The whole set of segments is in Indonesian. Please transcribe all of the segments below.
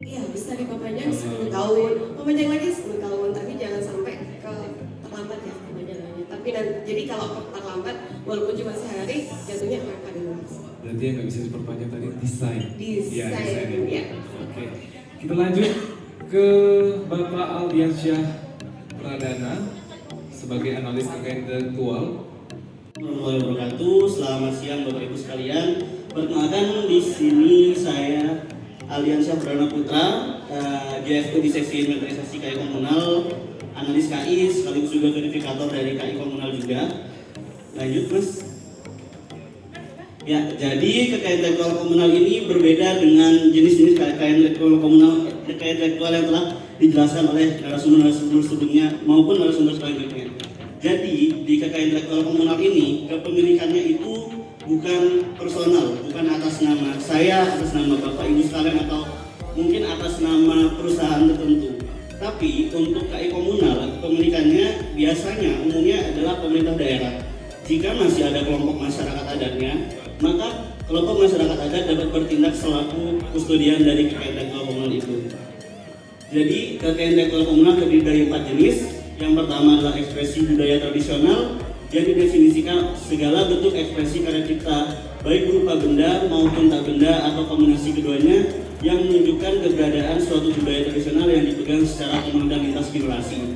Iya, bisa diperpanjang 10 tahun, perpanjang lagi 10 tahun, tapi jangan sampai ke terlambat ya perpanjangannya. Tapi jadi kalau terlambat, walaupun cuma sehari, jatuhnya apa dulu? Berarti yang nggak bisa diperpanjang tadi desain. Desain, ya. Oke, kita lanjut ke Bapak Aldiansyah Pradana sebagai analis kekayaan intelektual. Warahmatullahi wabarakatuh. Selamat siang Bapak Ibu sekalian. Perkenalkan di sini saya Aldiansyah Pradana Putra, JFQ di seksi inventarisasi KI Komunal, analis KI sekaligus juga verifikator dari KI Komunal juga. Lanjut Mas. Ya, jadi kekayaan intelektual komunal ini berbeda dengan jenis-jenis kekayaan intelektual komunal, kekayaan intelektual yang telah dijelaskan oleh narasumber-narasumber sebelumnya maupun narasumber selanjutnya. Jadi di kekayaan intelektual komunal ini kepemilikannya itu bukan personal, bukan atas nama saya, atas nama Bapak Ibu sekalian atau mungkin atas nama perusahaan tertentu. Tapi untuk KI komunal kepemilikannya biasanya umumnya adalah pemerintah daerah. Jika masih ada kelompok masyarakat adatnya, maka kelompok masyarakat adat dapat bertindak selaku kustodian dari kekayaan intelektual komunal itu. Jadi kekayaan intelektual komunal terdiri dari 4 jenis. Yang pertama adalah ekspresi budaya tradisional yang didefinisikan segala bentuk ekspresi karya cipta baik berupa benda maupun tak benda atau kombinasi keduanya yang menunjukkan keberadaan suatu budaya tradisional yang dipegang secara komunal lintas generasi.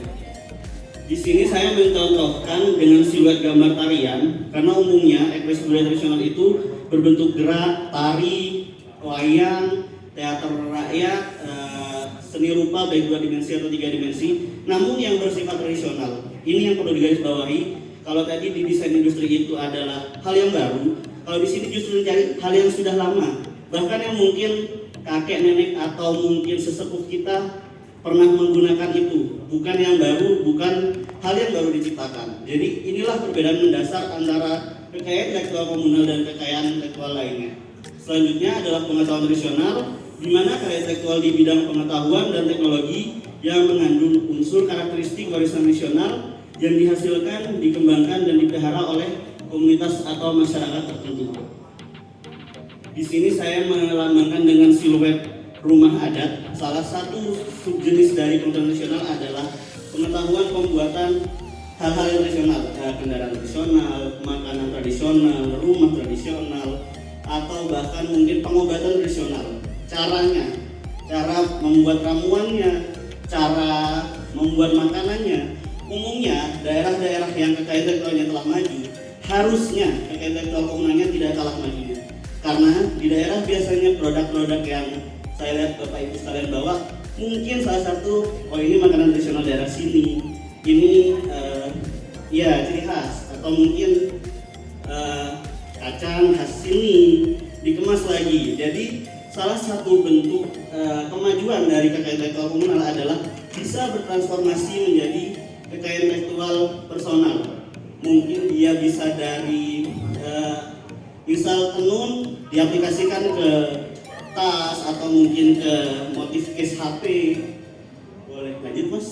Di sini saya mencontohkan dengan siluet gambar tarian karena umumnya ekspresi budaya tradisional itu berbentuk gerak, tari, wayang, teater rakyat, seni rupa baik 2 dimensi atau 3 dimensi, namun yang bersifat tradisional. Ini yang perlu digarisbawahi. Kalau tadi di desain industri itu adalah hal yang baru, kalau di sini justru mencari hal yang sudah lama, bahkan yang mungkin kakek nenek atau mungkin sesepuh kita pernah menggunakan itu, bukan yang baru, bukan hal yang baru diciptakan. Jadi inilah perbedaan mendasar antara kekayaan intelektual komunal dan kekayaan intelektual lainnya. Selanjutnya adalah pengetahuan tradisional, di mana karya intelektual di bidang pengetahuan dan teknologi yang mengandung unsur karakteristik warisan nasional yang dihasilkan, dikembangkan, dan dipelihara oleh komunitas atau masyarakat tertentu. Di sini saya melambangkan dengan siluet rumah adat. Salah satu subjenis dari pengetahuan nasional adalah pengetahuan pembuatan hal-hal yang tradisional, kendaraan tradisional, makanan tradisional, rumah tradisional, atau bahkan mungkin pengobatan tradisional. Caranya, cara membuat ramuannya, cara membuat makanannya. Umumnya daerah-daerah yang kekayaan intelektualnya telah maju, harusnya kekayaan intelektual komunalnya tidak kalah majunya. Karena di daerah biasanya produk-produk yang saya lihat Bapak Ibu sekalian bawa, mungkin salah satu, oh ini makanan tradisional daerah sini, ini ya ciri khas, atau mungkin kacang khas sini dikemas lagi. Jadi salah satu bentuk kemajuan dari kekayaan intelektual komunal adalah bisa bertransformasi menjadi kekayaan intelektual personal. Mungkin dia bisa dari misal tenun diaplikasikan ke tas atau mungkin ke motif case HP. Boleh lanjut Mas.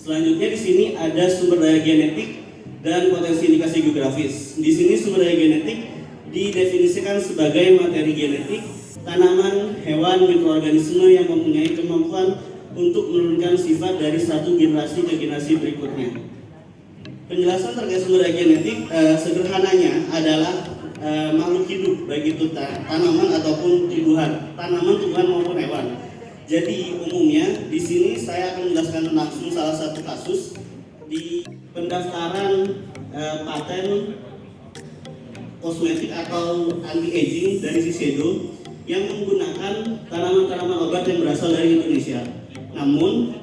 Selanjutnya di sini ada sumber daya genetik dan potensi indikasi geografis. Di sini sumber daya genetik didefinisikan sebagai materi genetik tanaman, hewan, mikroorganisme yang mempunyai kemampuan untuk menurunkan sifat dari satu generasi ke generasi berikutnya. Penjelasan terkait sumber daya genetik sederhananya adalah makhluk hidup, baik itu tanaman ataupun tumbuhan, tanaman, tumbuhan maupun hewan. Jadi umumnya di sini saya akan menjelaskan langsung salah satu kasus di pendaftaran paten kosmetik atau anti aging dari Shiseido yang menggunakan tanaman-tanaman obat yang berasal dari Indonesia. Namun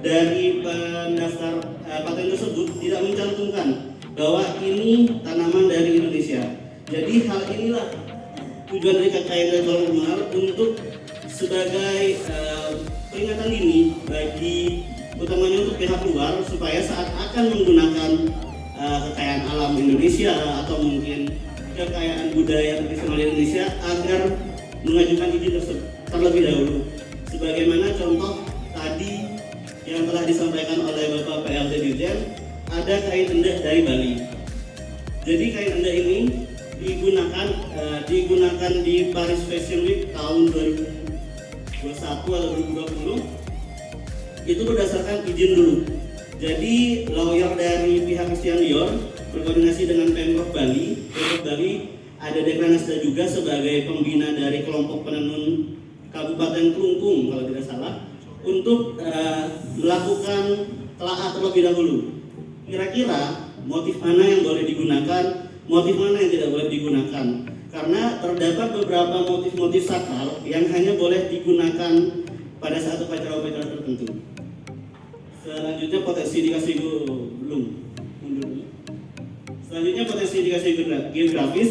dari pendaftar paten tersebut tidak mencantumkan bahwa ini tanaman dari Indonesia. Jadi hal inilah tujuan dari kekayaan intelektual komunal untuk sebagai peringatan dini bagi utamanya untuk pihak luar supaya saat akan menggunakan kekayaan alam Indonesia atau mungkin kekayaan budaya tradisional Indonesia agar mengajukan izin terlebih dahulu. Sebagaimana contoh tadi yang telah disampaikan oleh Bapak PLT Dirjen, ada kain endek dari Bali. Jadi kain endek ini digunakan di Paris Fashion Week tahun 2021 atau 2020 itu berdasarkan izin dulu. Jadi lawyer dari pihak Christian Dior berkoordinasi dengan Pemprov Bali. Pemprov Bali ada Dekranasda juga sebagai pembina dari kelompok penenun Kabupaten Klungkung kalau tidak salah untuk melakukan telaah terlebih dahulu. Kira-kira motif mana yang boleh digunakan, motif mana yang tidak boleh digunakan. Karena terdapat beberapa motif-motif sakral yang hanya boleh digunakan pada saat upacara-upacara tertentu. Selanjutnya potensi indikasi Selanjutnya potensi indikasi geografis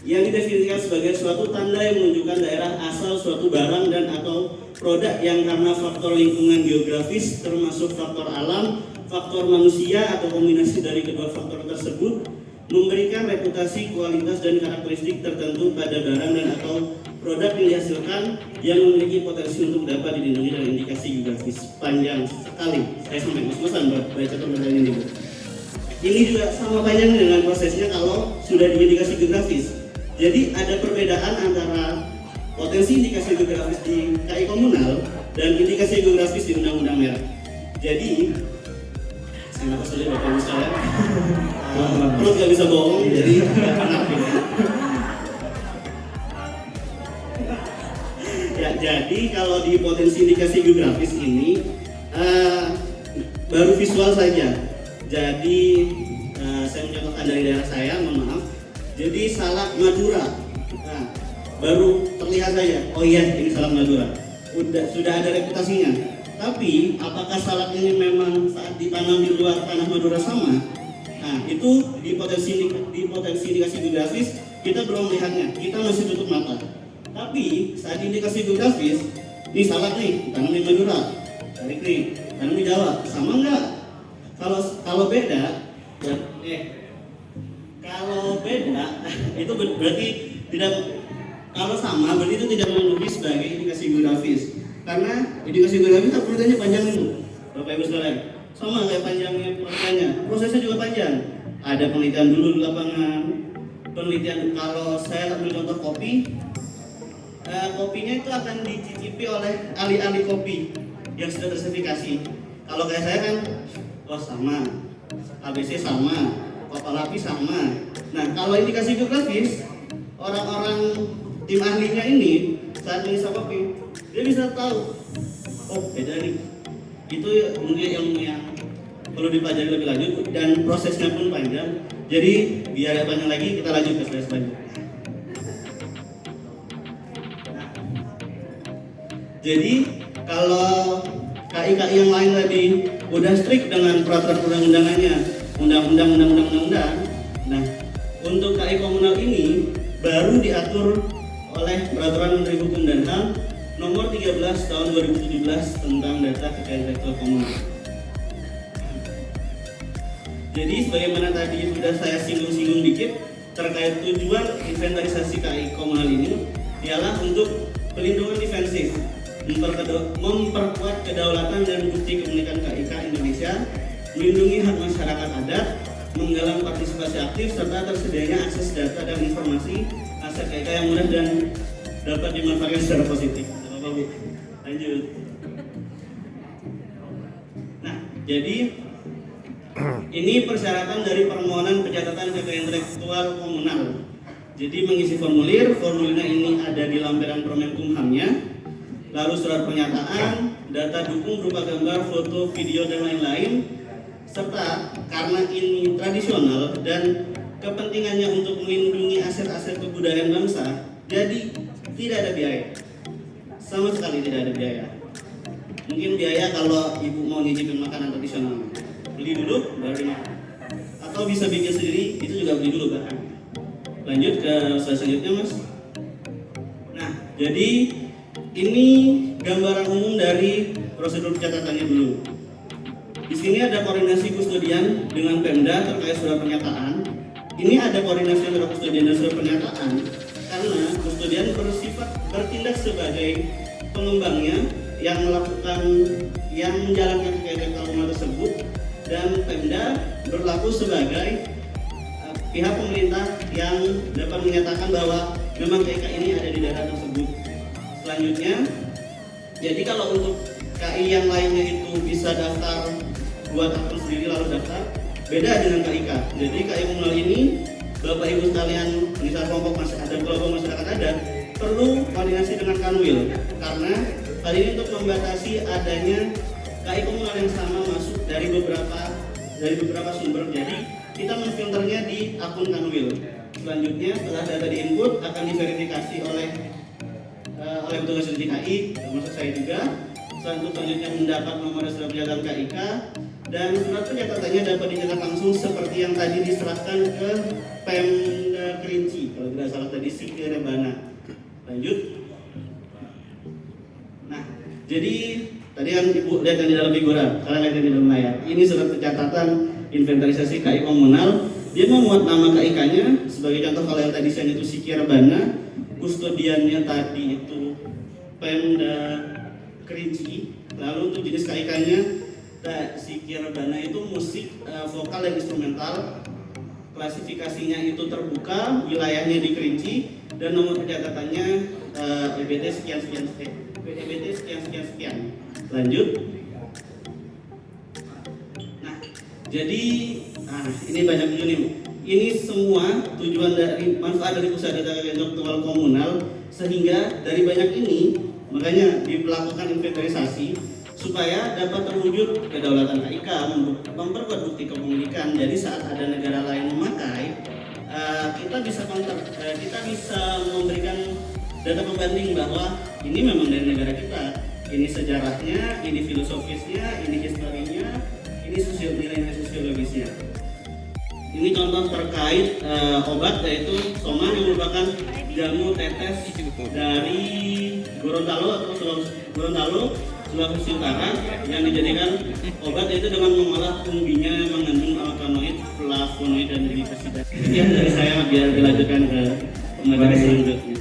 yang didefinisikan sebagai suatu tanda yang menunjukkan daerah asal suatu barang dan atau produk yang karena faktor lingkungan geografis termasuk faktor alam, faktor manusia atau kombinasi dari kedua faktor tersebut memberikan reputasi, kualitas dan karakteristik tertentu pada barang dan atau produk yang dihasilkan yang memiliki potensi untuk dapat dilindungi dari indikasi geografis. Panjang sekali, saya sampai ngos-ngosan baca pertanyaan ini. Ini juga sama panjang dengan prosesnya kalau sudah di indikasi geografis. Jadi ada perbedaan antara potensi indikasi geografis di KI komunal dan indikasi geografis di Undang-Undang Merah. Jadi, saya nggak sulit Bapak Ibu sekalian. Perut nggak bisa bohong, jadi enak gitu. Ya, jadi kalau di potensi indikasi geografis ini baru visual saja. Jadi saya mencontohkan dari daerah saya, mohon maaf. Jadi salak Madura, nah, baru terlihat saja. Oh iya, ini salak Madura. Sudah ada reputasinya. Tapi apakah salak ini memang saat ditanam di luar tanah Madura sama? Nah, itu di potensi indikasi geografis kita belum melihatnya. Kita masih tutup mata. Tapi saat indikasi geografis, ini salak nih, tanam di Madura, tarik nih, tanam di Jawa, sama enggak? Kalau beda, kalau beda itu berarti tidak. Kalau sama berarti itu tidak memenuhi sebagai indikasi geografis. Karena indikasi geografis tak perlu tanya panjang itu, Bapak Ibu sekalian. Sama kayak panjangnya penelitiannya, prosesnya juga panjang. Ada penelitian dulu di lapangan, penelitian. Kalau saya ambil contoh kopi, kopinya itu akan dicicipi oleh ahli-ahli kopi yang sudah tersertifikasi. Kalau kayak saya kan, oh sama, ABC sama, Kopalapi sama. Nah, kalau indikasi geografis, orang-orang tim ahlinya ini saat mengisap kopi, dia bisa tahu, oh beda nih. Itu mungkin yang perlu dipelajari lebih lanjut dan prosesnya pun panjang. Jadi biar banyak lagi, kita lanjut ke slide selanjutnya. Jadi kalau KI-KI yang lain tadi udah strict dengan peraturan undang-undangannya, undang-undang. Nah, untuk KI komunal ini baru diatur oleh Peraturan Menteri Hukum dan HAM Nomor 13 Tahun 2017 tentang data kekayaan intelektual komunal. Jadi sebagaimana tadi sudah saya singgung-singgung dikit terkait tujuan inventarisasi KI komunal ini ialah untuk pelindungan defensif, memperkuat kedaulatan dan bukti kepemilikan KIK Indonesia, melindungi hak masyarakat adat, menggalang partisipasi aktif, serta tersedianya akses data dan informasi aset KIK yang mudah dan dapat dimanfaatkan secara positif. Bapak Bu, lanjut. Nah, jadi ini persyaratan dari permohonan pencatatan kekayaan intelektual komunal. Jadi mengisi formulirnya ini ada di lampiran Permenkumhamnya. Lalu surat pernyataan, data dukung berupa gambar, foto, video, dan lain-lain. Serta karena ini tradisional dan kepentingannya untuk melindungi aset-aset kebudayaan bangsa, jadi tidak ada biaya. Sama sekali tidak ada biaya. Mungkin biaya kalau ibu mau nyicipin makanan tradisional, beli dulu baru dimakan. Atau bisa bikin sendiri, itu juga beli dulu bahkan. Lanjut ke slide selanjutnya, Mas. Nah, jadi ini gambaran umum dari prosedur pencatatannya dulu. Di sini ada koordinasi kustodian dengan Pemda terkait surat pernyataan. Ini ada koordinasi antara kustodian dan surat pernyataan karena kustodian bersifat bertindak sebagai pengembangnya yang menjalankan kegiatan komunal tersebut, dan Pemda berlaku sebagai pihak pemerintah yang dapat menyatakan bahwa memang KIK ini ada di daerah tersebut. Selanjutnya, jadi kalau untuk KI yang lainnya itu bisa daftar buat akun sendiri lalu daftar, beda dengan KIK. Jadi KI komunal ini, Bapak Ibu sekalian, misal kelompok masyarakat adat, perlu koordinasi dengan Kanwil karena hal ini untuk membatasi adanya KI komunal yang sama masuk dari beberapa sumber. Jadi kita menfilternya di akun Kanwil. Selanjutnya setelah data diinput akan diverifikasi oleh petugas DKI, termasuk saya juga. Selanjutnya mendapat nomor surat pencatat KIK dan surat pencatatannya dapat dicetak langsung seperti yang tadi diserahkan ke Pemda Kerinci, kalau tidak salah tadi Sike Rebana. Lanjut. Nah, jadi tadi yang Ibu lihat yang di dalam figura, kalian lihat yang di dalam layar. Ini surat pencatatan inventarisasi KI komunal. Dia memuat nama KIK-nya sebagai contoh kalau yang tadi saya itu Sike Rebana, kustodiannya tadi itu Pemda Kerinci. Lalu untuk jenis KIK-nya Sike Rebana itu musik vokal dan instrumental. Klasifikasinya itu terbuka, wilayahnya di Kerinci dan nomor pencatatannya EBT sekian. Lanjut. Nah, jadi ini banyak juga nih. Ini semua tujuan dari manfaat dari pusat data intelektual komunal, sehingga dari banyak ini makanya dilakukan inventarisasi supaya dapat terwujud kedaulatan KIK, memperkuat bukti kepemilikan. Jadi saat ada negara lain memakai, kita bisa memberikan data pembanding bahwa ini memang dari negara kita, ini sejarahnya, ini filosofisnya, ini historinya, ini nilai sosiologisnya. Ini contoh terkait obat yaitu Soma yang merupakan jamu tetes dari Gorontalo, Sulawesi Utara yang dijadikan obat yaitu dengan mengolah umbinya yang mengandung alkaloid, flavonoid dan glikosida. Sekian dari saya, biar dilanjutkan ke pembelajaran selanjutnya.